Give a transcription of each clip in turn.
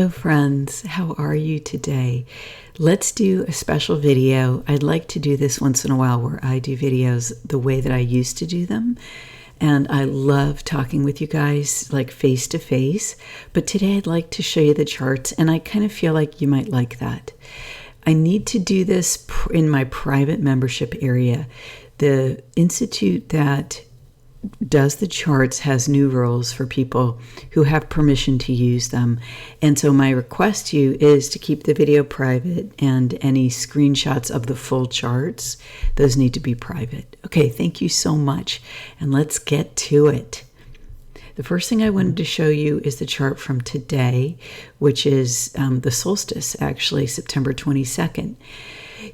Hello friends, how are you today? Let's do a special video. I'd like to do this once in a while where I do videos the way that I used to do them. And I love talking with you guys like face to face. But today I'd like to show you the charts, and I kind of feel like you might like that. I need to do this in my private membership area. The institute that does the charts has new rules for people who have permission to use them. And so my request to you is to keep the video private, and any screenshots of the full charts, those need to be private. Okay, thank you so much. And let's get to it. The first thing I wanted to show you is the chart from today, which is the solstice, actually, September 22nd.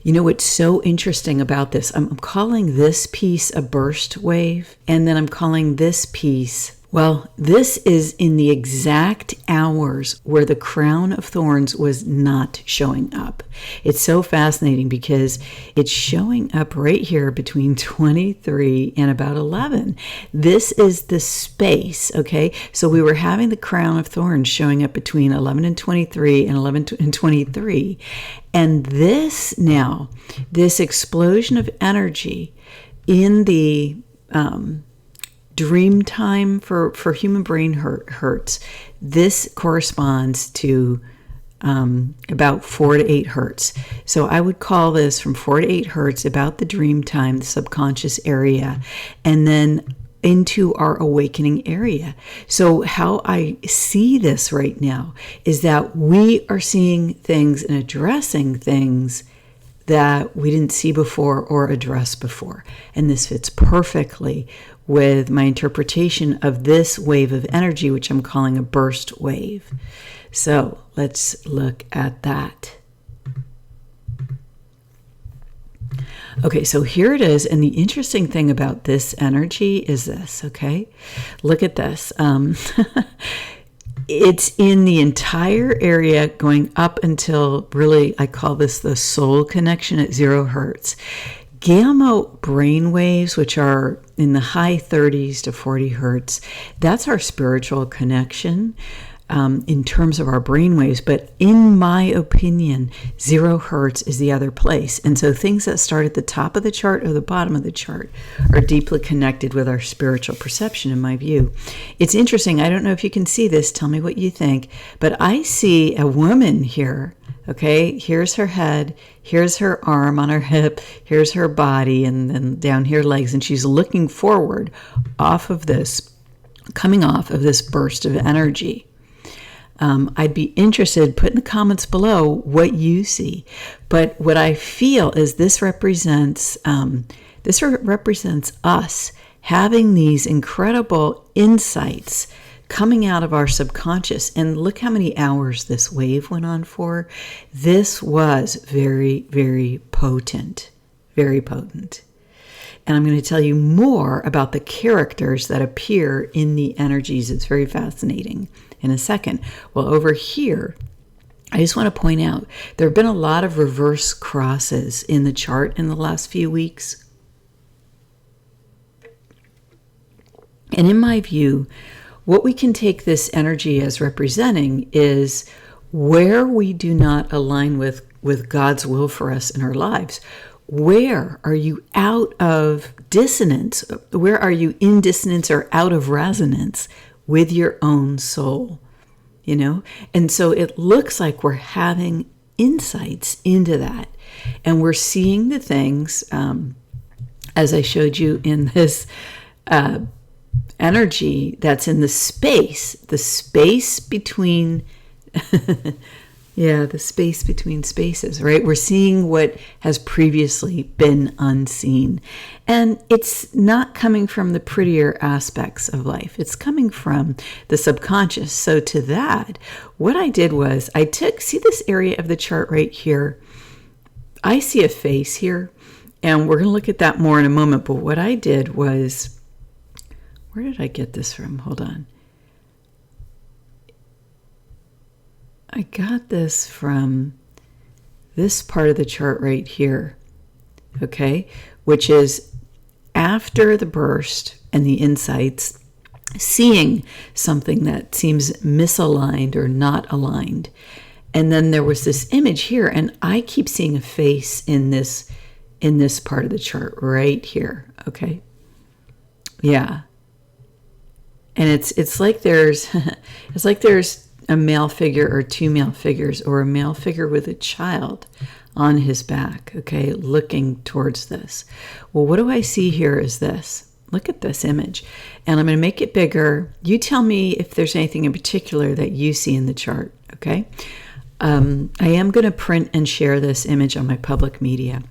You know what's so interesting about this? I'm calling this piece a burst wave, and then I'm calling this piece, well, this is in the exact hours where the crown of thorns was not showing up. It's so fascinating because it's showing up right here between 23 and about 11. This is the space, okay? So we were having the crown of thorns showing up between 11 and 23 and 11 and 23. And this now, this explosion of energy in the dream time for human brain hertz, this corresponds to about 4 to 8 hertz. So I would call this from 4 to 8 hertz, about the dream time, the subconscious area, and then into our awakening area. So how I see this right now is that we are seeing things and addressing things that we didn't see before or address before. And this fits perfectly with my interpretation of this wave of energy, which I'm calling a burst wave. So let's look at that. Okay, so here it is, and the interesting thing about this energy is this, okay? Look at this. It's in the entire area going up until, really, I call this the soul connection at 0 hertz. Gamma brain waves, which are in the high 30s to 40 hertz, that's our spiritual connection. In terms of our brain waves, but in my opinion, 0 hertz is the other place. And so things that start at the top of the chart or the bottom of the chart are deeply connected with our spiritual perception, in my view. It's interesting. I don't know if you can see this. Tell me what you think. But I see a woman here. Okay, here's her head, here's her arm on her hip, here's her body, and then down here legs. And she's looking forward off of this, coming off of this burst of energy. I'd be interested, put in the comments below what you see. But what I feel is this represents us having these incredible insights coming out of our subconscious. And look how many hours this wave went on for. This was very, very potent, very potent. And I'm going to tell you more about the characters that appear in the energies. It's very fascinating in a second. Well, over here, I just want to point out, there have been a lot of reverse crosses in the chart in the last few weeks. And in my view, what we can take this energy as representing is where we do not align with God's will for us in our lives. Where are you out of dissonance? Where are you in dissonance or out of resonance with your own soul? You know? And so it looks like we're having insights into that. And we're seeing the things, as I showed you in this energy that's in the space between yeah, the space between spaces, right? We're seeing what has previously been unseen. And it's not coming from the prettier aspects of life. It's coming from the subconscious. So to that, what I did was I see this area of the chart right here. I see a face here, and we're going to look at that more in a moment. But what I did was, where did I get this from? Hold on. I got this from this part of the chart right here, okay, which is after the burst and the insights, seeing something that seems misaligned or not aligned. And then there was this image here, and I keep seeing a face in this part of the chart right here. Okay. Yeah. And it's like there's it's like there's a male figure or two male figures, or a male figure with a child on his back, okay, looking towards this. Well, what do I see here is this. Look at this image. And I'm going to make it bigger. You tell me if there's anything in particular that you see in the chart, okay? I am going to print and share this image on my public media.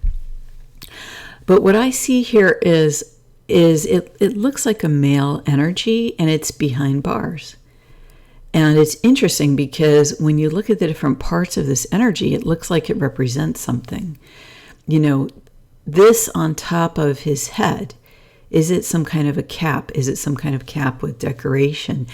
But what I see here is it looks like a male energy, and it's behind bars. And it's interesting because when you look at the different parts of this energy, it looks like it represents something. You know, this on top of his head, is it some kind of a cap? Is it some kind of cap with decoration?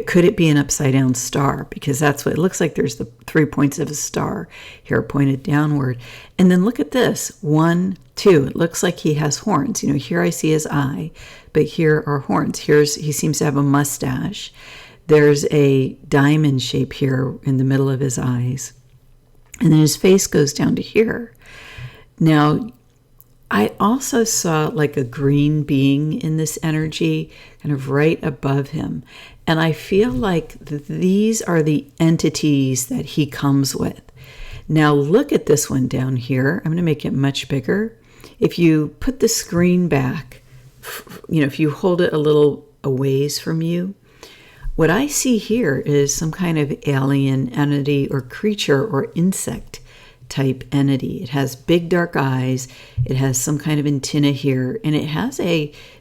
Could it be an upside down star? Because that's what it looks like. There's the 3 points of a star here pointed downward. And then look at this. 1, 2. It looks like he has horns. You know, here I see his eye, but here are horns. He seems to have a mustache. There's a diamond shape here in the middle of his eyes. And then his face goes down to here. Now, I also saw like a green being in this energy, kind of right above him. And I feel like these are the entities that he comes with. Now look at this one down here. I'm going to make it much bigger. If you put the screen back, you know, if you hold it a little a ways from you, what I see here is some kind of alien entity or creature or insect type entity. It has big dark eyes. It has some kind of antenna here, and it has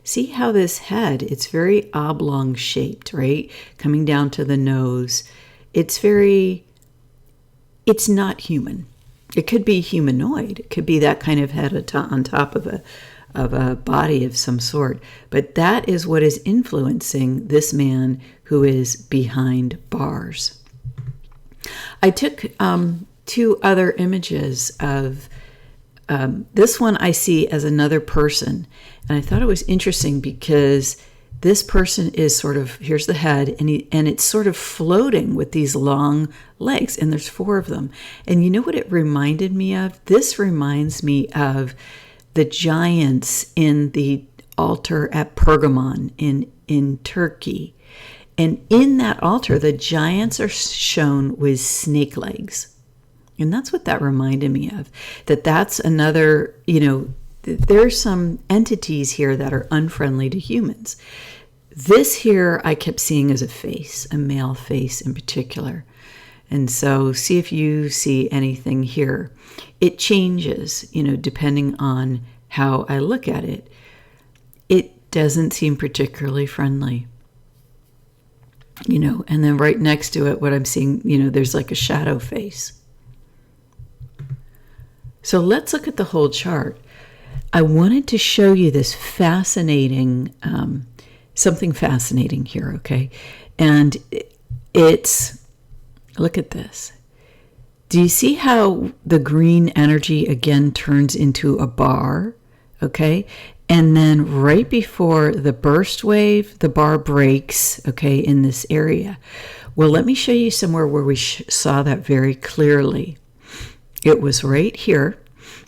see how this head, it's very oblong shaped, right? Coming down to the nose. It's not human. It could be humanoid. It could be that kind of head on top of a body of some sort. But that is what is influencing this man who is behind bars. I took 2 other images of this one I see as another person. And I thought it was interesting because this person is sort of, here's the head, and it's sort of floating with these long legs, and there's 4 of them. And you know what it reminded me of? This reminds me of the giants in the altar at Pergamon in Turkey. And in that altar, the giants are shown with snake legs. And that's what that reminded me of. That's another, you know, there's some entities here that are unfriendly to humans. This here I kept seeing as a face, a male face in particular. And so see if you see anything here. It changes, you know, depending on how I look at it. It doesn't seem particularly friendly. You know, and then right next to it, what I'm seeing, you know, there's like a shadow face. So let's look at the whole chart. I wanted to show you this fascinating, something fascinating here, okay? And look at this. Do you see how the green energy again turns into a bar, okay? And then right before the burst wave, the bar breaks, okay, in this area. Well, let me show you somewhere where we saw that very clearly. It was right here.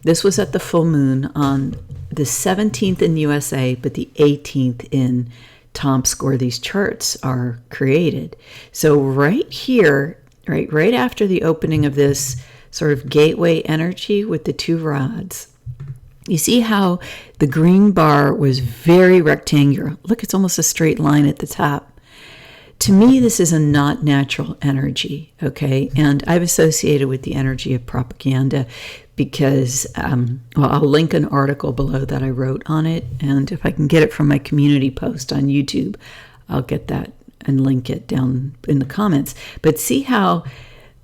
This was at the full moon on the 17th in the USA, but the 18th in Tomsk, where these charts are created. So right here, right after the opening of this sort of gateway energy with the 2 rods, you see how the green bar was very rectangular. Look, it's almost a straight line at the top. To me, this is a not natural energy, okay? And I've associated with the energy of propaganda because, I'll link an article below that I wrote on it. And if I can get it from my community post on YouTube, I'll get that and link it down in the comments. But see how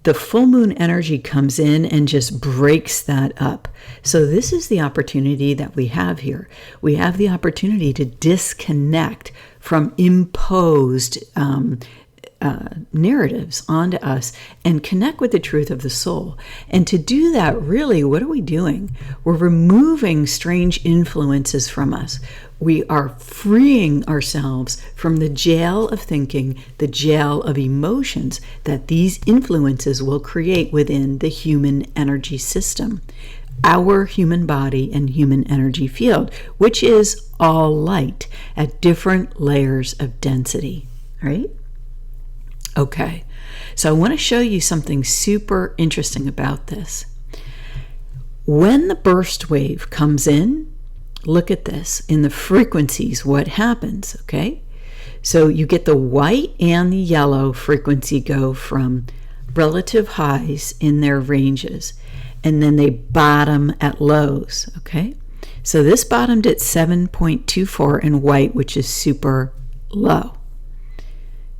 the full moon energy comes in and just breaks that up. So this is the opportunity that we have here. We have the opportunity to disconnect from imposed narratives onto us and connect with the truth of the soul. And to do that, really, what are we doing? We're removing strange influences from us. We are freeing ourselves from the jail of thinking, the jail of emotions that these influences will create within the human energy system, our human body and human energy field, which is all light at different layers of density, right? Okay, so I want to show you something super interesting about this. When the burst wave comes in, look at this. In the frequencies, what happens, okay? So you get the white and the yellow frequency go from relative highs in their ranges, and then they bottom at lows, okay? So this bottomed at 7.24 in white, which is super low.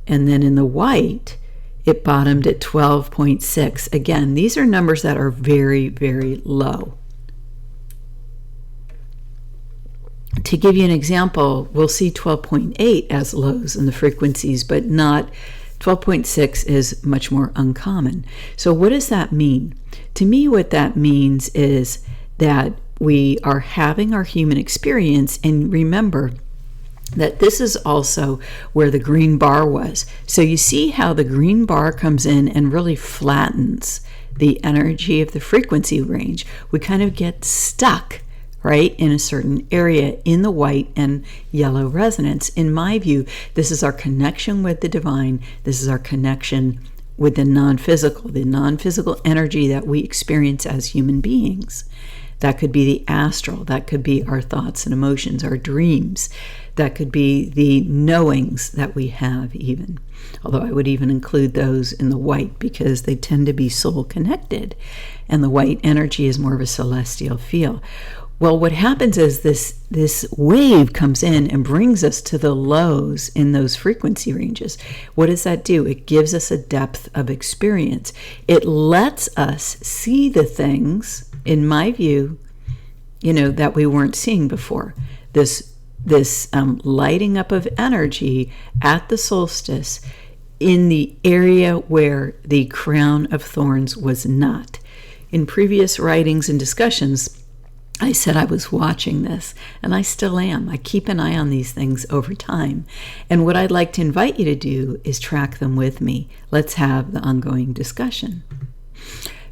And then in the white, it bottomed at 12.6. Again, these are numbers that are very, very low. To give you an example, we'll see 12.8 as lows in the frequencies, but not 12.6 is much more uncommon. So what does that mean? To me, what that means is that we are having our human experience, and remember that this is also where the green bar was. So you see how the green bar comes in and really flattens the energy of the frequency range. We kind of get stuck, right, in a certain area in the white and yellow resonance. In my view, this is our connection with the divine. This is our connection with the non-physical energy that we experience as human beings. That could be the astral. That could be our thoughts and emotions, our dreams. That could be the knowings that we have even. Although I would even include those in the white because they tend to be soul connected. And the white energy is more of a celestial feel. Well, what happens is this wave comes in and brings us to the lows in those frequency ranges. What does that do? It gives us a depth of experience. It lets us see the things, in my view, that we weren't seeing before. This lighting up of energy at the solstice in the area where the crown of thorns was not. In previous writings and discussions, I said I was watching this, and I still am. I keep an eye on these things over time. And what I'd like to invite you to do is track them with me. Let's have the ongoing discussion.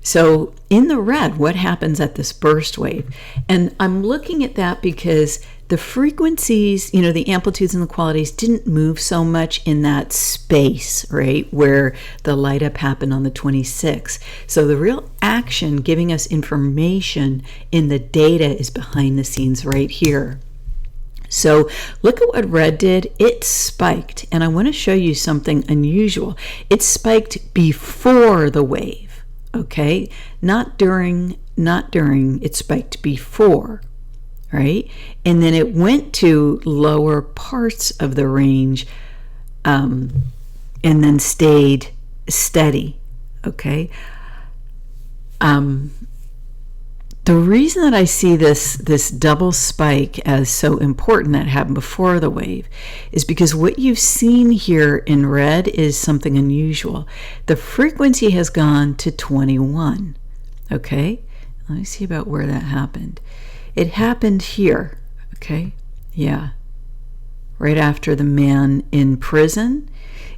So in the red, what happens at this burst wave? And I'm looking at that because the frequencies, the amplitudes and the qualities didn't move so much in that space, right, where the light up happened on the 26th. So the real action giving us information in the data is behind the scenes right here. So look at what red did. It spiked, and I want to show you something unusual. It spiked before the wave, okay? Not during, it spiked before. Right? And then it went to lower parts of the range and then stayed steady. Okay? The reason that I see this double spike as so important that happened before the wave is because what you've seen here in red is something unusual. The frequency has gone to 21. Okay? Let me see about where that happened. It happened here, okay? Yeah. Right after the man in prison.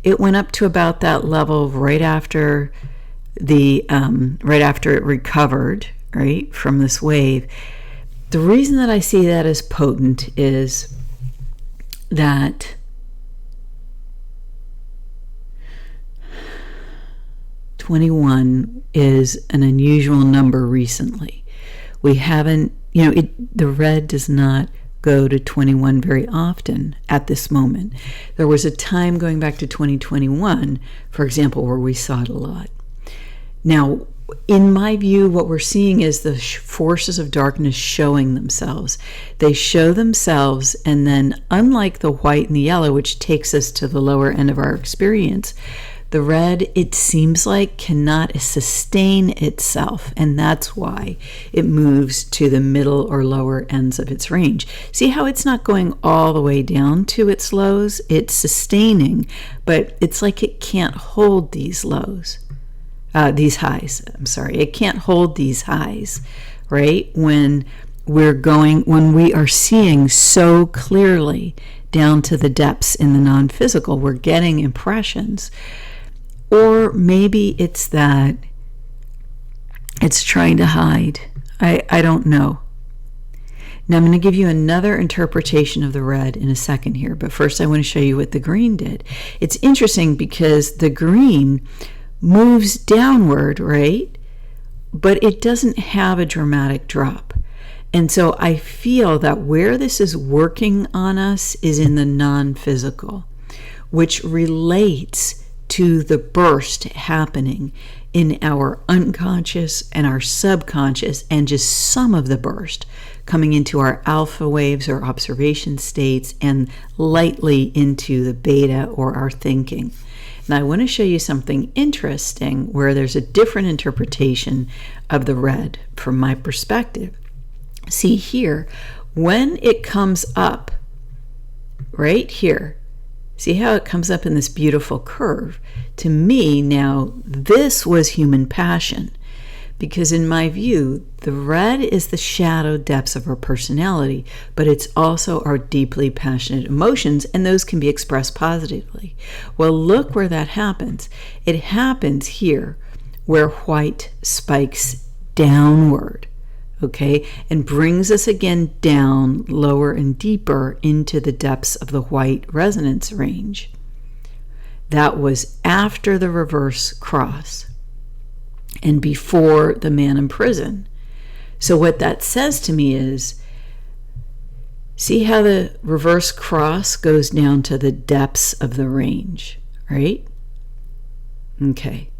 It went up to about that level right after it recovered, right, from this wave. The reason that I see that as potent is that (21) is an unusual number recently. We haven't, the red does not go to 21 very often at this moment. There was a time going back to 2021, for example, where we saw it a lot. Now, in my view, what we're seeing is the forces of darkness showing themselves. They show themselves, and then unlike the white and the yellow, which takes us to the lower end of our experience, The red, it seems like, cannot sustain itself, and that's why it moves to the middle or lower ends of its range. See how it's not going all the way down to its lows? It's sustaining, but it's like it can't hold these lows, these highs. I'm sorry, it can't hold these highs, right? When we are seeing so clearly down to the depths in the non-physical, we're getting impressions. Or maybe it's that it's trying to hide. I don't know. Now I'm going to give you another interpretation of the red in a second here, but first I want to show you what the green did. It's interesting because the green moves downward, right? But it doesn't have a dramatic drop. And so I feel that where this is working on us is in the non-physical, which relates to the burst happening in our unconscious and our subconscious, and just some of the burst coming into our alpha waves or observation states and lightly into the beta or our thinking. Now I want to show you something interesting where there's a different interpretation of the red from my perspective. See here, when it comes up right here, see how it comes up in this beautiful curve? To me, now, this was human passion, because in my view, the red is the shadow depths of our personality, but it's also our deeply passionate emotions, and those can be expressed positively. Well, look where that happens. It happens here, where white spikes downward, okay, and brings us again down lower and deeper into the depths of the white resonance range. That was after the reverse cross and before the man in prison. So what that says to me is, see how the reverse cross goes down to the depths of the range, right? Okay.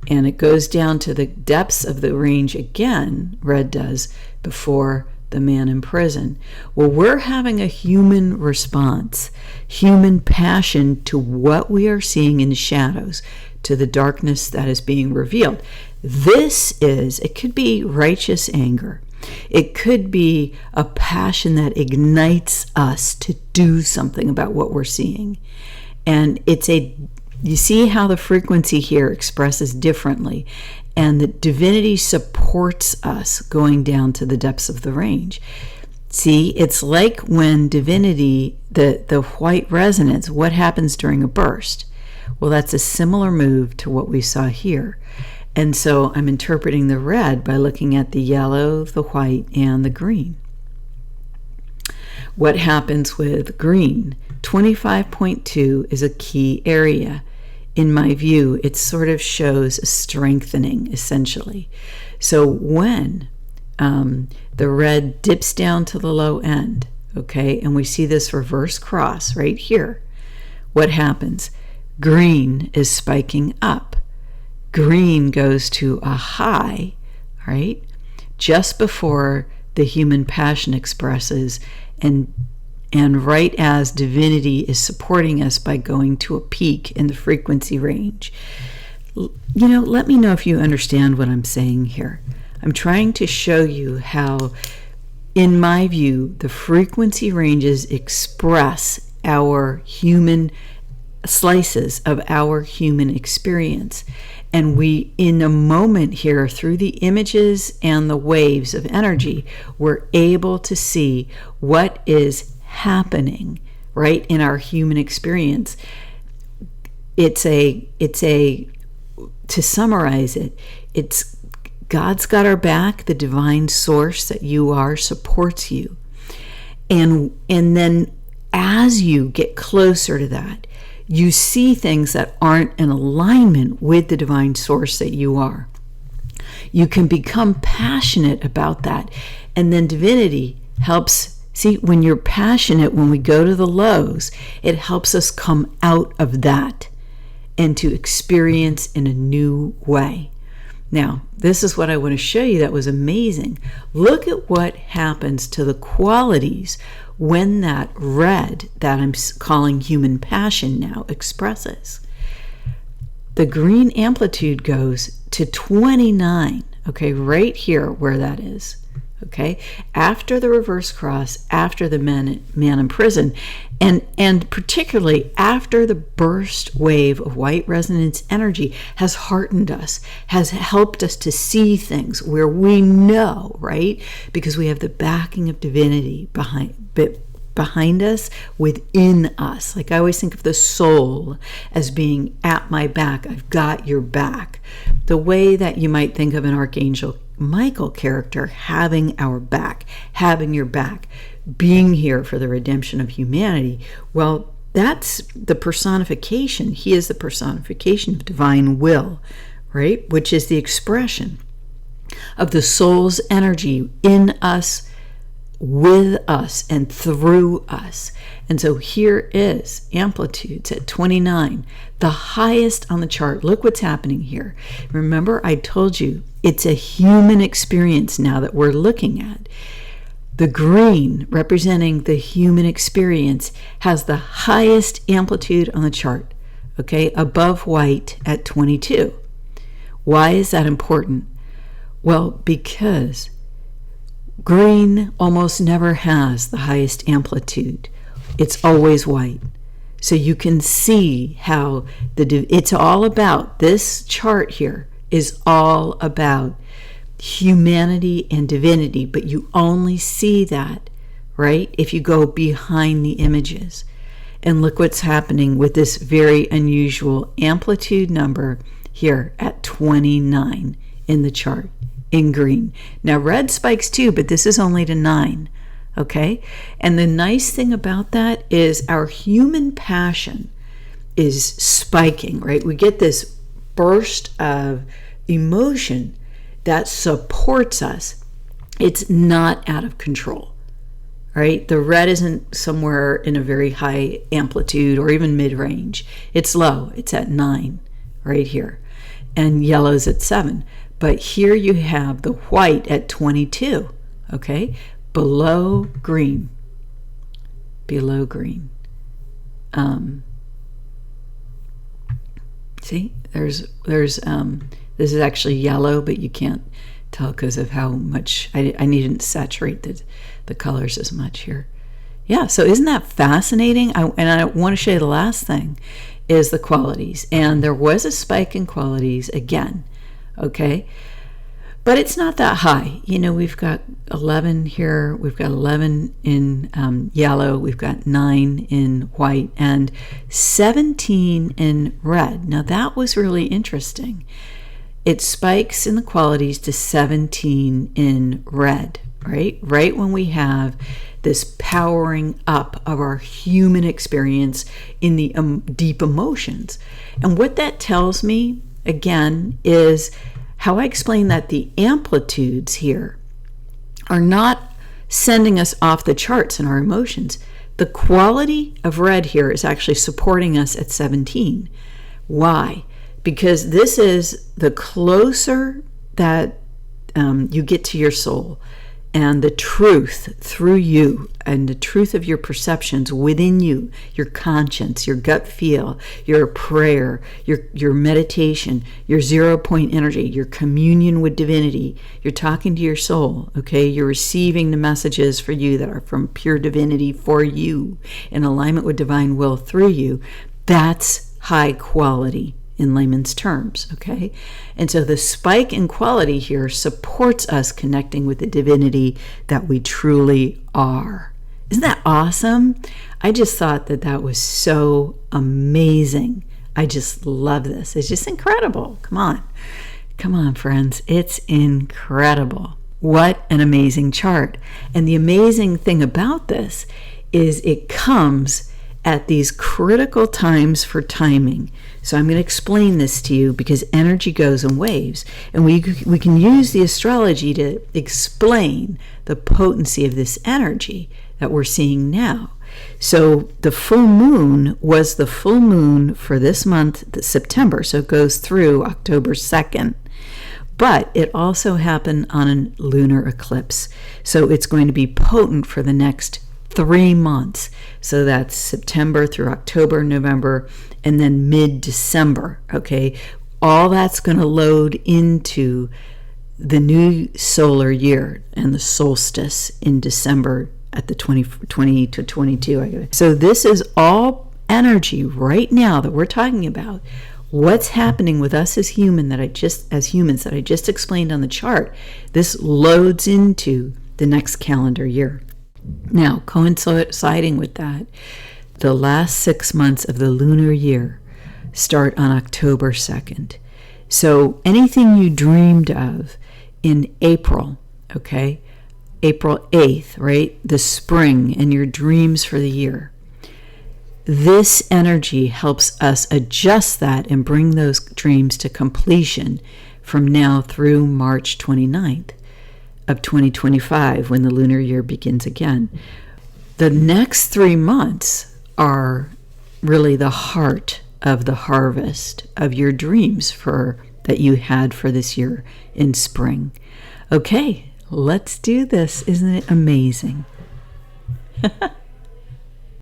And it goes down to the depths of the range again, red does, before the man in prison. Well, we're having a human response, human passion to what we are seeing in the shadows, to the darkness that is being revealed. It could be righteous anger. It could be a passion that ignites us to do something about what we're seeing. And you see how the frequency here expresses differently, and the divinity supports us going down to the depths of the range. See, it's like when divinity, the white resonance, what happens during a burst? Well, that's a similar move to what we saw here. And so I'm interpreting the red by looking at the yellow, the white, and the green. What happens with green? 25.2 is a key area. In my view, it sort of shows a strengthening, essentially. So when the red dips down to the low end, okay, and we see this reverse cross right here, what happens? Green is spiking up. Green goes to a high, right, just before the human passion expresses, and right as divinity is supporting us by going to a peak in the frequency range. Let me know if you understand what I'm saying here. I'm trying to show you how, in my view, the frequency ranges express our human slices of our human experience. And we, in a moment here, through the images and the waves of energy, we're able to see what is happening right in our human experience. To summarize it, it's God's got our back. The divine source that you are supports you, and then as you get closer to that, you see things that aren't in alignment with the divine source that you are. You can become passionate about that, and then divinity helps. See, when you're passionate, when we go to the lows, it helps us come out of that and to experience in a new way. Now, this is what I want to show you that was amazing. Look at what happens to the qualities when that red, that I'm calling human passion now, expresses. the green amplitude goes to 29, okay, right here where that is, okay, after the reverse cross, after the man in prison, and particularly after the burst wave of white resonance energy has heartened us, has helped us to see things where we know, right, because we have the backing of divinity behind us, within us. Like I always think of the soul as being at my back. I've got your back. The way that you might think of an Archangel Michael character having our back, having your back, being here for the redemption of humanity. Well, that's the personification. He is the personification of divine will, right? Which is the expression of the soul's energy in us, with us, and through us. And so here is amplitudes at 29, the highest on the chart. Look what's happening here. Remember, I told you it's a human experience now that we're looking at. The green, representing the human experience, has the highest amplitude on the chart, okay, above white at 22. Why is that important? Well, because green almost never has the highest amplitude. It's always white. So you can see how it's all about, this chart here is all about humanity and divinity, but you only see that, right, if you go behind the images. And look what's happening with this very unusual amplitude number here at 29 in the chart, in green. Now red spikes too, but this is only to 9, okay? And the nice thing about that is our human passion is spiking, right? We get this burst of emotion that supports us. It's not out of control, right? The red isn't somewhere in a very high amplitude or even mid-range. It's low. It's at 9 right here. And yellow's at 7. But here you have the white at 22, okay? Below green. Below green. See, there's this is actually yellow, but you can't tell because of how much I needn't saturate the colors as much here. Yeah, so isn't that fascinating? And I want to show you the last thing is the qualities. And there was a spike in qualities again, okay? But it's not that high. You know, we've got 11 here. We've got 11 in yellow. We've got 9 in white and 17 in red. Now, that was really interesting. It spikes in the qualities to 17 in red, right? Right when we have this powering up of our human experience in the deep emotions. And what that tells me, again, is how I explain that the amplitudes here are not sending us off the charts in our emotions. The quality of red here is actually supporting us at 17. Why? Because this is the closer that you get to your soul and the truth through you and the truth of your perceptions within you, your conscience, your gut feel, your prayer, your meditation, your 0 point energy, your communion with divinity. You're talking to your soul, okay? You're receiving the messages for you that are from pure divinity for you in alignment with divine will through you. That's high quality in layman's terms, okay? And so the spike in quality here supports us connecting with the divinity that we truly are. Isn't that awesome? I just thought that was so amazing. I just love this. It's just incredible. Come on, friends. It's incredible. What an amazing chart. And the amazing thing about this is it comes at these critical times for timing. So I'm going to explain this to you because energy goes in waves. And we can use the astrology to explain the potency of this energy that we're seeing now. So the full moon was the full moon for this month, September. So it goes through October 2nd. But it also happened on a lunar eclipse. So it's going to be potent for the next 3 months. So that's September through October, November, and then mid-December, okay? All that's going to load into the new solar year and the solstice in December at the 20 to 22. So this is all energy right now that we're talking about. What's happening with us as humans that I just explained on the chart, this loads into the next calendar year. Now, coinciding with that, the last 6 months of the lunar year start on October 2nd. So anything you dreamed of in April, okay, April 8th, right, the spring and your dreams for the year, this energy helps us adjust that and bring those dreams to completion from now through March 29th of 2025, when the lunar year begins again. The next 3 months are really the heart of the harvest of your dreams that you had for this year in spring. Okay, let's do this. Isn't it amazing?